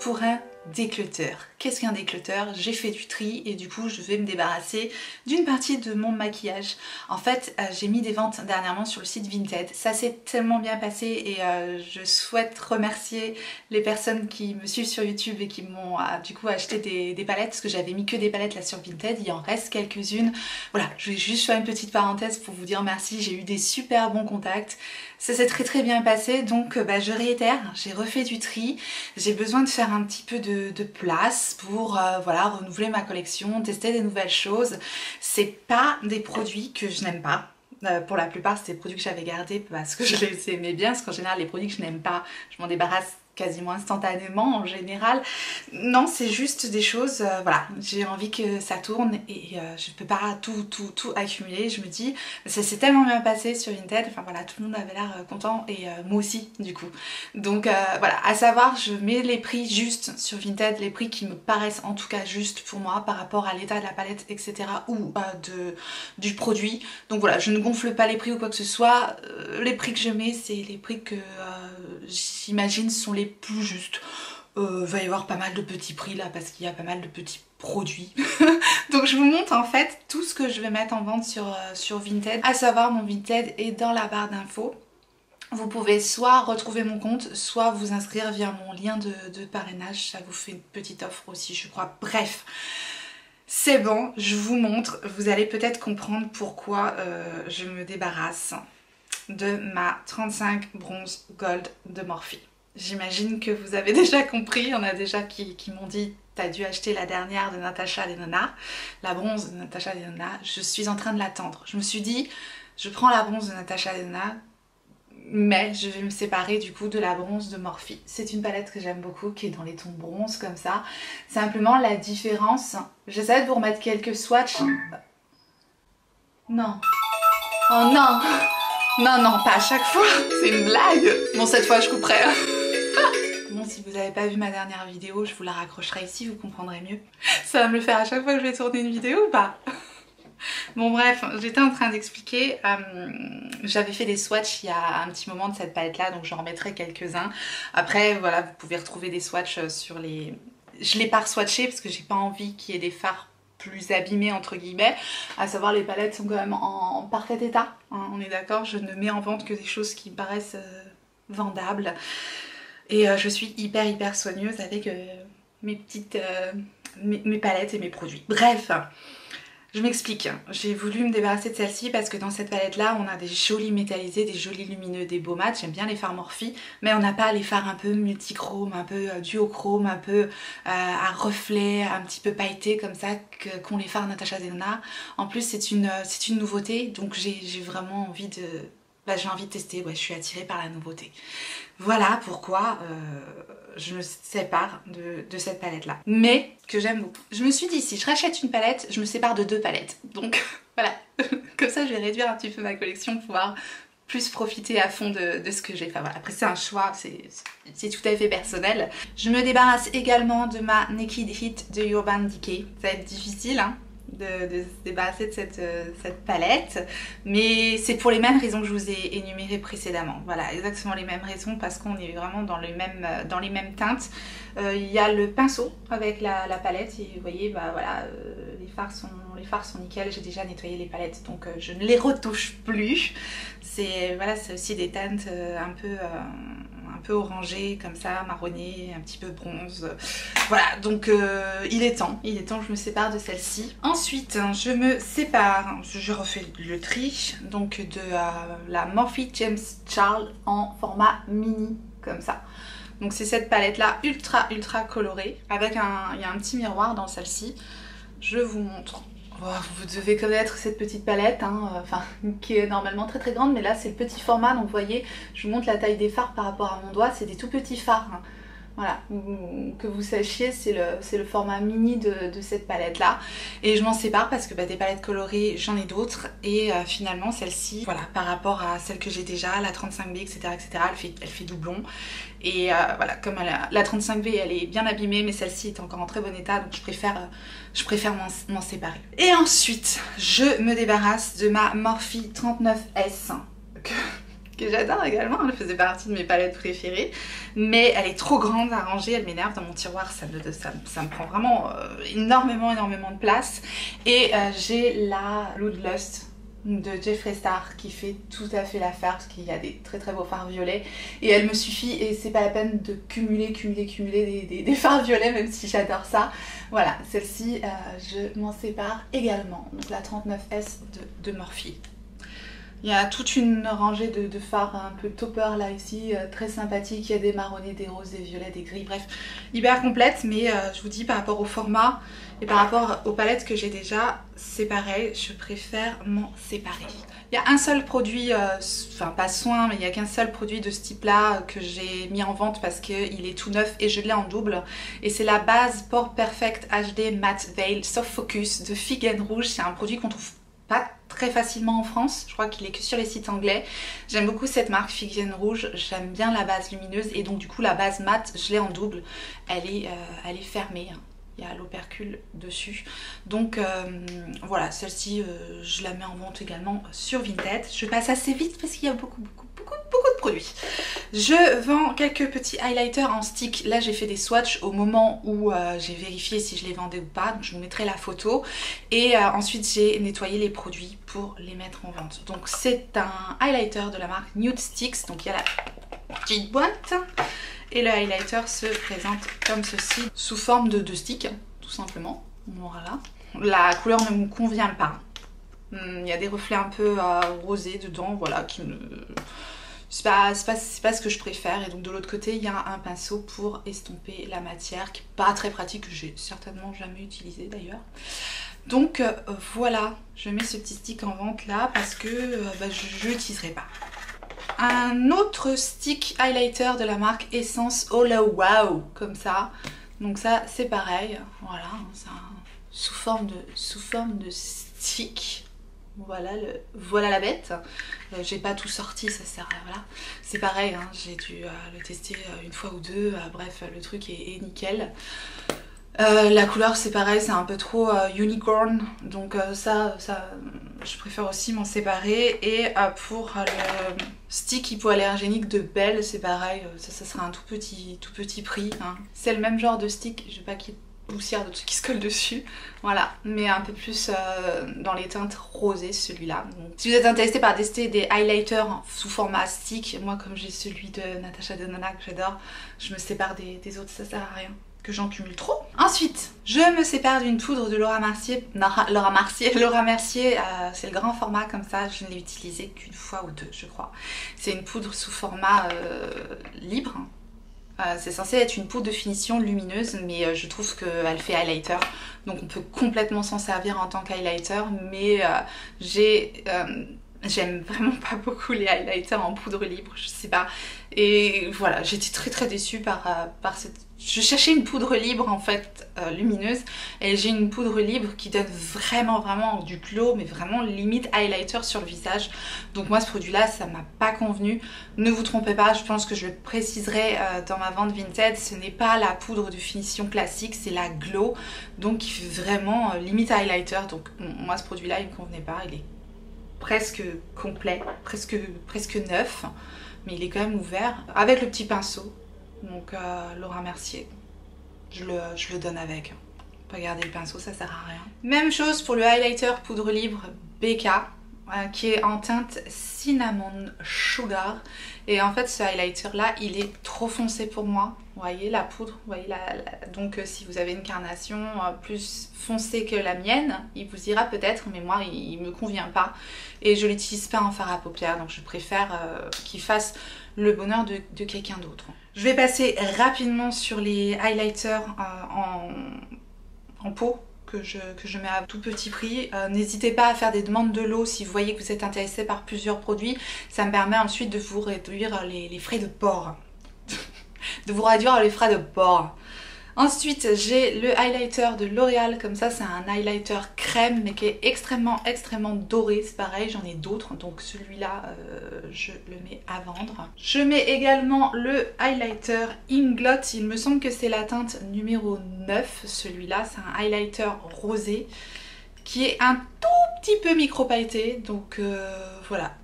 pour un déclutter. Qu'est-ce qu'un déclutter? J'ai fait du tri et du coup je vais me débarrasser d'une partie de mon maquillage. En fait j'ai mis des ventes dernièrement sur le site Vinted. Ça s'est tellement bien passé et je souhaite remercier les personnes qui me suivent sur YouTube et qui m'ont du coup acheté des palettes, parce que j'avais mis que des palettes là sur Vinted, il en reste quelques-unes. Voilà, je vais juste faire une petite parenthèse pour vous dire merci, j'ai eu des super bons contacts. Ça s'est très bien passé, donc je réitère, j'ai refait du tri, j'ai besoin de faire un petit peu de place pour voilà, renouveler ma collection, tester des nouvelles choses. C'est pas des produits que je n'aime pas. Pour la plupart, c'est des produits que j'avais gardés parce que je les aimais bien, parce qu'en général, les produits que je n'aime pas, je m'en débarrasse quasiment instantanément en général. Non, c'est juste des choses, voilà, j'ai envie que ça tourne et je peux pas tout accumuler. Je me dis, ça s'est tellement bien passé sur Vinted, enfin voilà, tout le monde avait l'air content et moi aussi du coup. Donc voilà, à savoir, je mets les prix justes sur Vinted, les prix qui me paraissent en tout cas justes pour moi par rapport à l'état de la palette, etc. ou du produit. Donc voilà, je ne gonfle pas les prix ou quoi que ce soit. Les prix que je mets, c'est les prix que j'imagine sont les plus justes. Va y avoir pas mal de petits prix là parce qu'il y a pas mal de petits produits. Donc je vous montre en fait tout ce que je vais mettre en vente sur Vinted. À savoir, mon Vinted est dans la barre d'infos. Vous pouvez soit retrouver mon compte, soit vous inscrire via mon lien de parrainage. Ça vous fait une petite offre aussi, je crois. Bref. C'est bon, je vous montre. Vous allez peut-être comprendre pourquoi je me débarrasse de ma 35 bronze gold de Morphe. J'imagine que vous avez déjà compris, il y en a déjà qui m'ont dit t'as dû acheter la dernière de Natasha Denona, la bronze de Natasha Denona, je suis en train de l'attendre. Je me suis dit, je prends la bronze de Natasha Denona, mais je vais me séparer du coup de la bronze de Morphe. C'est une palette que j'aime beaucoup, qui est dans les tons bronze comme ça. Simplement la différence, j'essaie de vous remettre quelques swatchs. Non. Oh non. Non, pas à chaque fois, c'est une blague. Bon, cette fois je couperai. Bon, si vous n'avez pas vu ma dernière vidéo, je vous la raccrocherai ici, vous comprendrez mieux. Ça va me le faire à chaque fois que je vais tourner une vidéo ou pas? Bon bref, j'étais en train d'expliquer, j'avais fait des swatchs il y a un petit moment de cette palette là, donc j'en remettrai quelques-uns. Après voilà, vous pouvez retrouver des swatchs sur les... Je l'ai pas swatché parce que j'ai pas envie qu'il y ait des fards plus abîmés entre guillemets, à savoir les palettes sont quand même en parfait état, hein, on est d'accord, je ne mets en vente que des choses qui me paraissent vendables. Et je suis hyper soigneuse avec mes petites mes palettes et mes produits. Bref, je m'explique, j'ai voulu me débarrasser de celle-ci parce que dans cette palette là on a des jolis métallisés, des jolis lumineux, des beaux mats. J'aime bien les fards Morphe, mais on n'a pas les fards un peu multichrome, un peu duochrome, un peu à reflets, un petit peu pailletés comme ça qu'ont les fards Natasha Denona. En plus c'est une nouveauté, donc j'ai vraiment envie de... j'ai envie de tester, ouais, je suis attirée par la nouveauté. Voilà pourquoi je me sépare de cette palette là. Mais que j'aime beaucoup. Je me suis dit, si je rachète une palette, je me sépare de 2 palettes. Donc voilà, comme ça je vais réduire un petit peu ma collection, pouvoir plus profiter à fond de ce que j'ai. Enfin voilà, après c'est un choix, c'est tout à fait personnel. Je me débarrasse également de ma Naked Heat de Urban Decay. Ça va être difficile, hein, de se débarrasser de cette palette, mais c'est pour les mêmes raisons que je vous ai énumérées précédemment. Voilà, exactement les mêmes raisons, parce qu'on est vraiment dans les mêmes teintes. Il y a le pinceau avec la palette et vous voyez, bah voilà, les fards sont nickel. J'ai déjà nettoyé les palettes, donc je ne les retouche plus. C'est voilà, c'est aussi des teintes un peu orangé comme ça, marronné, un petit peu bronze. Voilà, donc il est temps que je me sépare de celle-ci. Ensuite, je me sépare, je refais le tri, donc de la Morphe James Charles en format mini, comme ça. Donc c'est cette palette là, ultra colorée, avec il y a un petit miroir dans celle-ci. Je vous montre. Oh, vous devez connaître cette petite palette, hein, qui est normalement très grande, mais là c'est le petit format, donc vous voyez, je vous montre la taille des fards par rapport à mon doigt, c'est des tout petits fards, hein. Voilà, que vous sachiez, c'est le format mini de cette palette là, et je m'en sépare parce que des palettes colorées j'en ai d'autres, et finalement celle-ci, voilà, par rapport à celle que j'ai déjà, la 35B, etc., elle fait doublon, et voilà, comme la 35B elle est bien abîmée, mais celle-ci est encore en très bon état, donc je préfère m'en séparer. Et ensuite, je me débarrasse de ma Morphe 39S, que j'adore également, elle faisait partie de mes palettes préférées, mais elle est trop grande à ranger, elle m'énerve dans mon tiroir, ça me prend vraiment énormément de place. Et j'ai la Bloodlust de Jeffree Star qui fait tout à fait l'affaire parce qu'il y a des très beaux fards violets et elle me suffit et c'est pas la peine de cumuler des fards violets même si j'adore ça. Voilà, celle-ci je m'en sépare également, donc la 39S de Morphe. Il y a toute une rangée de fards un peu topper là ici, très sympathique. Il y a des marronnés, des roses, des violets, des gris, bref, hyper complète. Mais je vous dis, par rapport au format et par rapport aux palettes que j'ai déjà, c'est pareil, je préfère m'en séparer. Il y a un seul produit, enfin pas soin, mais il n'y a qu'un seul produit de ce type là que j'ai mis en vente parce qu'il est tout neuf et je l'ai en double. Et c'est la base Pore Perfect HD Matte Veil Soft Focus de Fig & Rouge. C'est un produit qu'on trouve pas très facilement en France, je crois qu'il est que sur les sites anglais. J'aime beaucoup cette marque Fig & Rouge, j'aime bien la base lumineuse et donc du coup la base matte je l'ai en double, elle est fermée, il y a l'opercule dessus. Donc voilà, celle-ci je la mets en vente également sur Vinted. Je passe assez vite parce qu'il y a beaucoup de produits. Je vends quelques petits highlighters en stick. Là j'ai fait des swatchs au moment où j'ai vérifié si je les vendais ou pas, donc je vous mettrai la photo. Et ensuite j'ai nettoyé les produits pour les mettre en vente. Donc c'est un highlighter de la marque Nude Sticks, donc il y a la petite boîte. Et le highlighter se présente comme ceci, sous forme de stick, tout simplement. Voilà. La couleur ne me convient pas. Il y a des reflets un peu rosés dedans, voilà, qui ne... C'est pas ce que je préfère. Et donc de l'autre côté, il y a un pinceau pour estomper la matière, qui n'est pas très pratique, que j'ai certainement jamais utilisé d'ailleurs. Donc voilà, je mets ce petit stick en vente là, parce que je l'utiliserai pas. Un autre stick highlighter de la marque Essence Hola Wow, comme ça. Donc ça c'est pareil, voilà, c'est sous forme de stick. Voilà la bête. J'ai pas tout sorti, ça sert à... Voilà. C'est pareil, hein, j'ai dû le tester une fois ou deux, bref, le truc est nickel. La couleur c'est pareil, c'est un peu trop unicorn, donc ça je préfère aussi m'en séparer. Et pour le stick hypoallergénique de Belle, c'est pareil, ça sera un tout petit prix, hein. C'est le même genre de stick, je veux pas qu'il y ait de poussière de tout qui se colle dessus, voilà, mais un peu plus dans les teintes rosées celui-là. Si vous êtes intéressé par tester des highlighters sous format stick, moi comme j'ai celui de Natasha Denona que j'adore, je me sépare des autres, ça sert à rien que j'en cumule trop. Ensuite, je me sépare d'une poudre de Laura Mercier. Laura Mercier, c'est le grand format comme ça, je ne l'ai utilisé qu'une fois ou deux, je crois. C'est une poudre sous format libre. C'est censé être une poudre de finition lumineuse, mais je trouve qu'elle fait highlighter, donc on peut complètement s'en servir en tant qu'highlighter, mais j'aime vraiment pas beaucoup les highlighters en poudre libre, je sais pas. Et voilà, j'étais très déçue par cette... Je cherchais une poudre libre en fait, lumineuse, et j'ai une poudre libre qui donne vraiment du glow, mais vraiment limite highlighter sur le visage. Donc moi ce produit là, ça m'a pas convenu. Ne vous trompez pas, je pense que je le préciserai dans ma vente Vinted, ce n'est pas la poudre de finition classique, c'est la glow, donc qui fait vraiment limite highlighter. Donc moi ce produit là il me convenait pas, il est presque complet, presque neuf, mais il est quand même ouvert avec le petit pinceau. Donc Laura Mercier, je le donne avec. Pas garder le pinceau, ça sert à rien. Même chose pour le highlighter poudre libre BK, qui est en teinte Cinnamon Sugar. Et en fait ce highlighter là, il est trop foncé pour moi. Vous voyez la poudre, vous voyez donc si vous avez une carnation plus foncée que la mienne, il vous ira peut-être, mais moi il me convient pas. Et je l'utilise pas en fard à paupières, donc je préfère qu'il fasse le bonheur de quelqu'un d'autre. Je vais passer rapidement sur les highlighters en pot que je mets à tout petit prix. N'hésitez pas à faire des demandes de lot si vous voyez que vous êtes intéressé par plusieurs produits. Ça me permet ensuite de vous réduire les frais de port. De vous réduire les frais de port. Ensuite, j'ai le highlighter de L'Oréal, comme ça c'est un highlighter crème mais qui est extrêmement doré, c'est pareil, j'en ai d'autres, donc celui-là je le mets à vendre. Je mets également le highlighter Inglot, il me semble que c'est la teinte numéro 9, celui-là, c'est un highlighter rosé qui est un tout petit peu micro pailleté, donc voilà.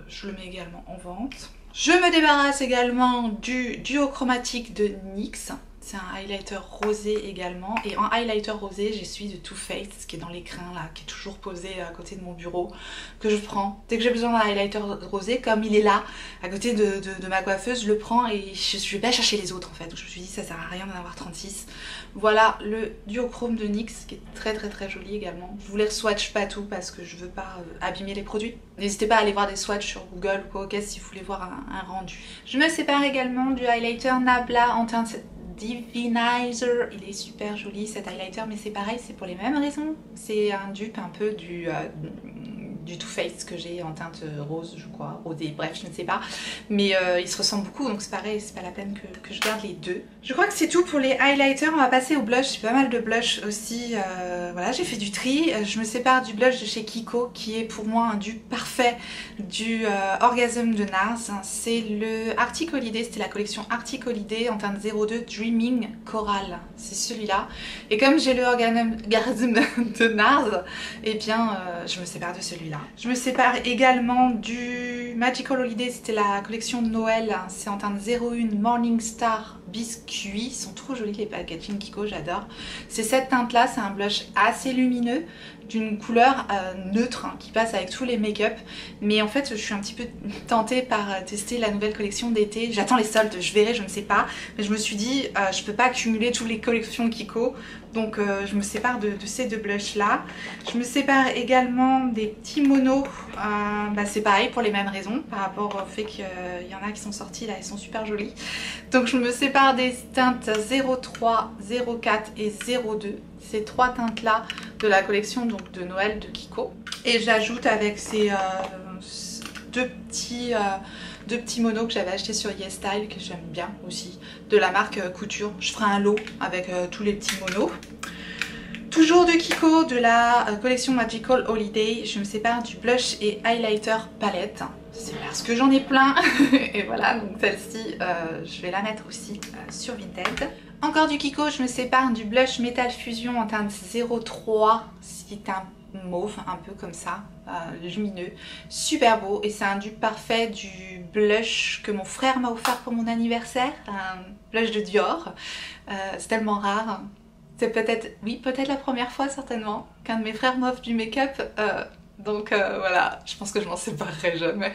je le mets également en vente. Je me débarrasse également du duochromatique de NYX. C'est un highlighter rosé également. Et en highlighter rosé, j'ai celui de Too Faced qui est dans l'écrin là, qui est toujours posé à côté de mon bureau, que je prends. Dès que j'ai besoin d'un highlighter rosé, comme il est là, à côté de ma coiffeuse, je le prends et je vais pas chercher les autres en fait. Donc je me suis dit ça sert à rien d'en avoir 36. Voilà le duochrome de NYX qui est très joli également. Je vous les swatch pas tout parce que je veux pas abîmer les produits. N'hésitez pas à aller voir des swatchs sur Google ou quoi ok si vous voulez voir un rendu. Je me sépare également du highlighter Nabla en teinte Divinizer, il est super joli cet highlighter, mais c'est pareil, c'est pour les mêmes raisons. C'est un dupe un peu du Too Faced que j'ai en teinte rose, je crois, rosé, bref, je ne sais pas. Mais ils se ressemblent beaucoup, donc c'est pareil, c'est pas la peine que je garde les deux. Je crois que c'est tout pour les highlighters, on va passer au blush. J'ai pas mal de blush aussi, voilà, j'ai fait du tri. Je me sépare du blush de chez Kiko, qui est pour moi un dupe parfait du Orgasm de NARS. C'est le Arctic Holiday, c'était la collection Arctic Holiday en teinte 02 Dreaming Coral, c'est celui-là. Et comme j'ai le Orgasm de NARS, et bien je me sépare de celui-là. Je me sépare également du Magical Holiday, c'était la collection de Noël, c'est en teinte 01 Morning Star Biscuit. Ils sont trop jolis les packaging Kiko, j'adore. C'est cette teinte là, c'est un blush assez lumineux, d'une couleur neutre hein, qui passe avec tous les make-up. Mais en fait je suis un petit peu tentée par tester la nouvelle collection d'été. J'attends les soldes, je verrai, je ne sais pas. Mais je me suis dit je peux pas accumuler toutes les collections Kiko. Donc je me sépare de ces deux blushs là. Je me sépare également des petits monos. C'est pareil pour les mêmes raisons. Par rapport au fait qu'il y en a qui sont sortis là, ils sont super jolis. Donc je me sépare des teintes 03, 04 et 02. Ces trois teintes là de la collection donc, de Noël de Kiko. Et j'ajoute avec ces deux petits monos que j'avais acheté sur YesStyle que j'aime bien aussi, de la marque Couture. Je ferai un lot avec tous les petits monos. Toujours de Kiko, de la collection Magical Holiday, je me sépare du blush et highlighter palette. C'est parce que j'en ai plein. Et voilà, donc celle-ci, je vais la mettre aussi sur Vinted. Encore du Kiko, je me sépare du blush Metal Fusion en teinte 03. C'est un mauve, un peu comme ça, lumineux, super beau. Et c'est un dupe parfait du blush que mon frère m'a offert pour mon anniversaire. Un blush de Dior. C'est tellement rare. C'est peut-être, oui, peut-être la première fois certainement qu'un de mes frères m'offre du make-up. Donc voilà, je pense que je m'en séparerai jamais.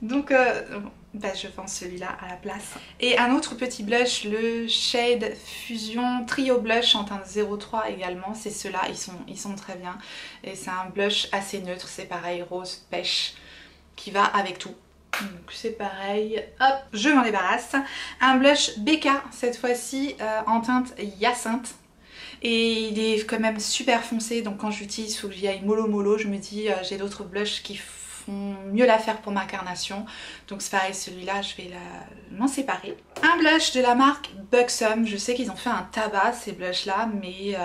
Donc je vends celui-là à la place. Et un autre petit blush, le Shade Fusion Trio Blush en teinte 03 également. C'est ceux-là, ils sont très bien. Et c'est un blush assez neutre, c'est pareil, rose pêche, qui va avec tout. Donc c'est pareil, hop, je m'en débarrasse. Un blush BK cette fois-ci en teinte Hyacinthe. Et il est quand même super foncé, donc quand j'utilise, il faut que j'y aille mollo. Je me dis, j'ai d'autres blushs qui font mieux l'affaire pour ma carnation. Donc c'est pareil, celui-là, je vais m'en séparer. Un blush de la marque Buxom. Je sais qu'ils ont fait un tabac, ces blushs-là, mais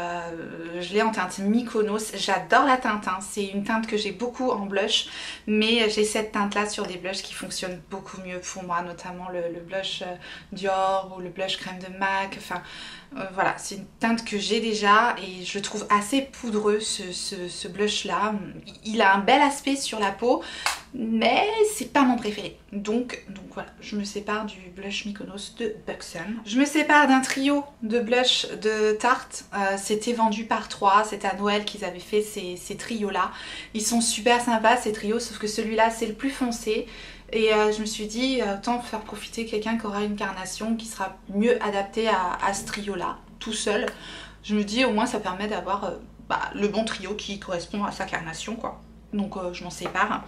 je l'ai en teinte Mykonos. J'adore la teinte, hein. C'est une teinte que j'ai beaucoup en blush, mais j'ai cette teinte-là sur des blushs qui fonctionnent beaucoup mieux pour moi, notamment le blush Dior ou le blush crème de MAC. Enfin, voilà, c'est une teinte que j'ai déjà et je trouve assez poudreux ce blush là. Il a un bel aspect sur la peau, mais c'est pas mon préféré. Donc voilà, je me sépare du blush Mykonos de Buxom. Je me sépare d'un trio de blush de Tarte. C'était vendu par 3, c'était à Noël qu'ils avaient fait ces trios là. Ils sont super sympas ces trios, sauf que celui-là c'est le plus foncé. Et je me suis dit, autant faire profiter quelqu'un qui aura une carnation qui sera mieux adaptée à ce trio là, tout seul. Je me dis au moins ça permet d'avoir le bon trio qui correspond à sa carnation quoi. Donc je m'en sépare.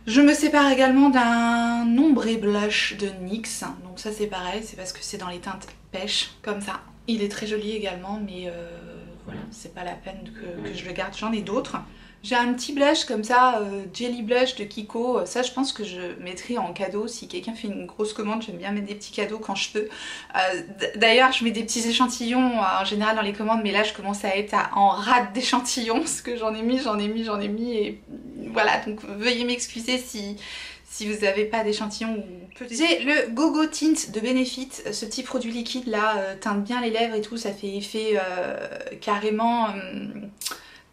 Je me sépare également d'un ombré blush de NYX. Donc ça c'est pareil, c'est parce que c'est dans les teintes pêche comme ça. Il est très joli également, mais voilà, c'est pas la peine que je le garde, j'en ai d'autres. J'ai un petit blush comme ça, Jelly Blush de Kiko. Ça je pense que je mettrai en cadeau si quelqu'un fait une grosse commande. J'aime bien mettre des petits cadeaux quand je peux. D'ailleurs je mets des petits échantillons en général dans les commandes, mais là je commence à être en rate d'échantillons parce que j'en ai mis et voilà, donc veuillez m'excuser si vous n'avez pas d'échantillon ou peut-être. J'ai le Gogo Tint de Benefit, ce petit produit liquide là, teinte bien les lèvres et tout, ça fait effet carrément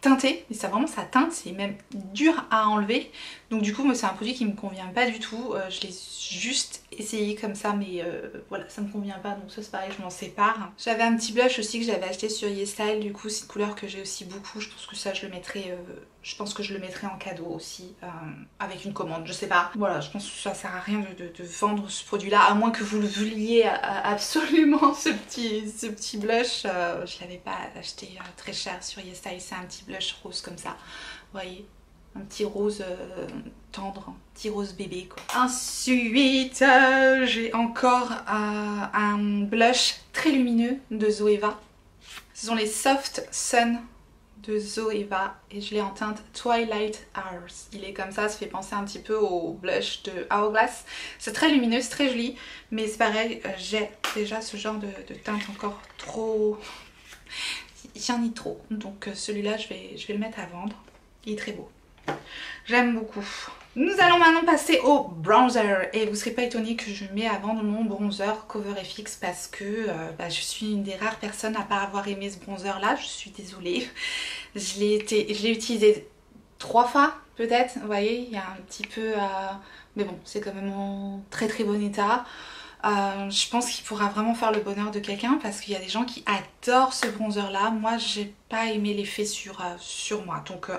teinté, mais ça vraiment ça teinte, c'est même dur à enlever. Donc du coup moi c'est un produit qui me convient pas du tout, je l'ai juste essayé comme ça mais voilà ça me convient pas, donc ça c'est pareil, je m'en sépare. J'avais un petit blush aussi que j'avais acheté sur YesStyle, du coup c'est une couleur que j'ai aussi beaucoup, je pense que ça je le mettrai, en cadeau aussi avec une commande, je sais pas. Voilà, je pense que ça sert à rien de vendre ce produit là, à moins que vous le vouliez absolument ce petit blush. Je l'avais pas acheté très cher sur YesStyle, c'est un petit blush rose comme ça, vous voyez, un petit rose tendre, un petit rose bébé quoi. Ensuite j'ai encore un blush très lumineux de Zoeva. Ce sont les Soft Sun de Zoeva et je l'ai en teinte Twilight Hours. Il est comme ça fait penser un petit peu au blush de Hourglass. C'est très lumineux, c'est très joli, mais c'est pareil, j'ai déjà ce genre de teinte encore trop... J'en ai trop, donc celui-là je vais le mettre à vendre. Il est très beau, j'aime beaucoup. Nous allons maintenant passer au bronzer et vous serez pas étonnés que je mets à vendre mon bronzer CoverFX parce que je suis une des rares personnes à pas avoir aimé ce bronzer là, je suis désolée. Je l'ai utilisé 3 fois peut-être, vous voyez, il y a un petit peu... mais bon, c'est quand même en très très bon état. Je pense qu'il pourra vraiment faire le bonheur de quelqu'un parce qu'il y a des gens qui adorent ce bronzer là. Moi j'ai pas aimé l'effet sur moi, donc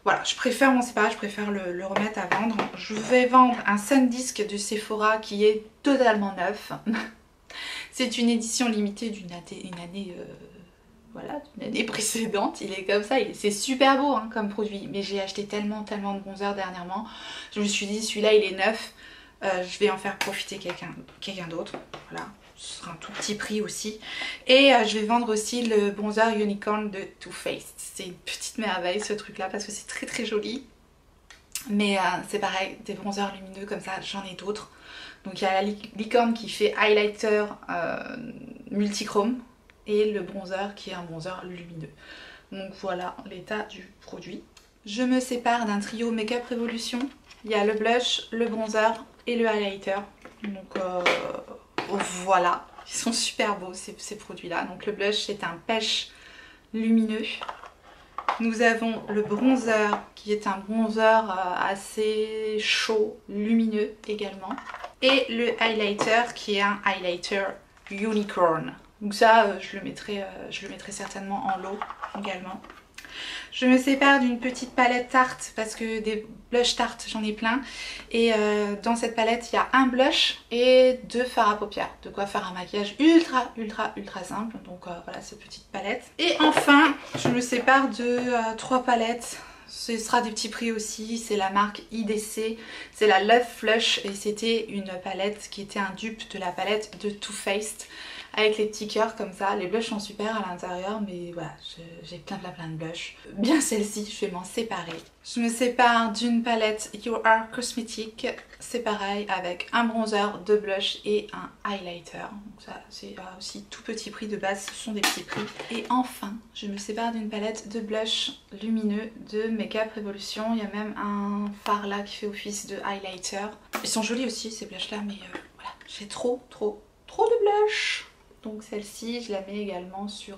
voilà, je préfère m'en séparer, je préfère le remettre à vendre. Je vais vendre un Sandisk de Sephora qui est totalement neuf. C'est une édition limitée d'une année voilà, d'une année précédente. Il est comme ça, c'est super beau hein, comme produit. Mais j'ai acheté tellement de bronzer dernièrement. Je me suis dit celui-là il est neuf. Je vais en faire profiter quelqu'un d'autre. Voilà, ce sera un tout petit prix aussi. Et je vais vendre aussi le bronzer Unicorn de Too Faced. C'est une petite merveille ce truc là parce que c'est très très joli. Mais c'est pareil, des bronzers lumineux comme ça, j'en ai d'autres. Donc il y a la licorne qui fait highlighter multichrome et le bronzer qui est un bronzer lumineux. Donc voilà l'état du produit. Je me sépare d'un trio Makeup Revolution. Il y a le blush, le bronzer et le highlighter. Donc voilà, ils sont super beaux ces produits là. Donc le blush c'est un pêche lumineux. Nous avons le bronzer qui est un bronzer assez chaud, lumineux également. Et le highlighter qui est un highlighter unicorn. Donc ça je le mettrai certainement en lot également. Je me sépare d'une petite palette Tarte parce que des blush Tarte j'en ai plein. Et dans cette palette il y a un blush et 2 fards à paupières. De quoi faire un maquillage ultra simple. Donc voilà cette petite palette. Et enfin je me sépare de 3 palettes. Ce sera des petits prix aussi, c'est la marque IDC, c'est la Love Flush et c'était une palette qui était un dupe de la palette de Too Faced avec les petits cœurs comme ça. Les blushs sont super à l'intérieur mais voilà, j'ai plein de blushs. Bien celle-ci, je vais m'en séparer. Je me sépare d'une palette You Are Cosmetic, c'est pareil avec un bronzer, 2 blushs et un highlighter. Donc ça c'est aussi tout petit prix de base, ce sont des petits prix. Et enfin, je me sépare d'une palette de blush lumineux de Makeup Revolution. Il y a même un fard là qui fait office de highlighter. Ils sont jolis aussi ces blushs là mais voilà, j'ai trop de blush. Donc celle-ci, je la mets également sur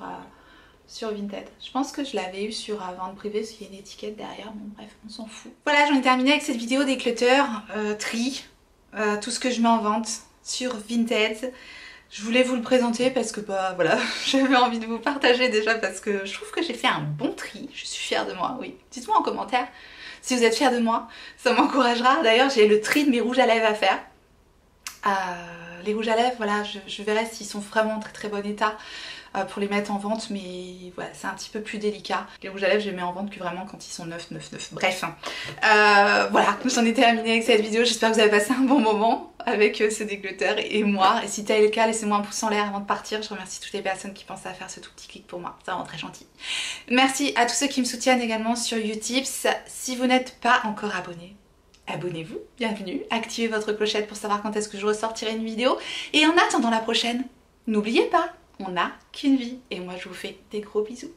Vinted. Je pense que je l'avais eu sur vente privée parce qu'il y a une étiquette derrière. Bon bref, on s'en fout. Voilà, j'en ai terminé avec cette vidéo déclutter, tri, tout ce que je mets en vente sur Vinted. Je voulais vous le présenter parce que bah voilà, j'avais envie de vous partager déjà parce que je trouve que j'ai fait un bon tri. Je suis fière de moi, oui. Dites-moi en commentaire si vous êtes fiers de moi, ça m'encouragera. D'ailleurs, j'ai le tri de mes rouges à lèvres à faire. Les rouges à lèvres, voilà, je verrai s'ils sont vraiment en très bon état pour les mettre en vente, mais voilà, c'est un petit peu plus délicat. Les rouges à lèvres, je les mets en vente que vraiment quand ils sont neufs. Bref, voilà, j'en ai terminé avec cette vidéo. J'espère que vous avez passé un bon moment avec ce déclutter et moi. Et si tel est le cas, laissez-moi un pouce en l'air avant de partir. Je remercie toutes les personnes qui pensent à faire ce tout petit clic pour moi, c'est vraiment très gentil. Merci à tous ceux qui me soutiennent également sur Utip. Si vous n'êtes pas encore abonné, abonnez-vous, bienvenue, activez votre clochette pour savoir quand est-ce que je ressortirai une vidéo. Et en attendant la prochaine, n'oubliez pas, on n'a qu'une vie. Et moi je vous fais des gros bisous.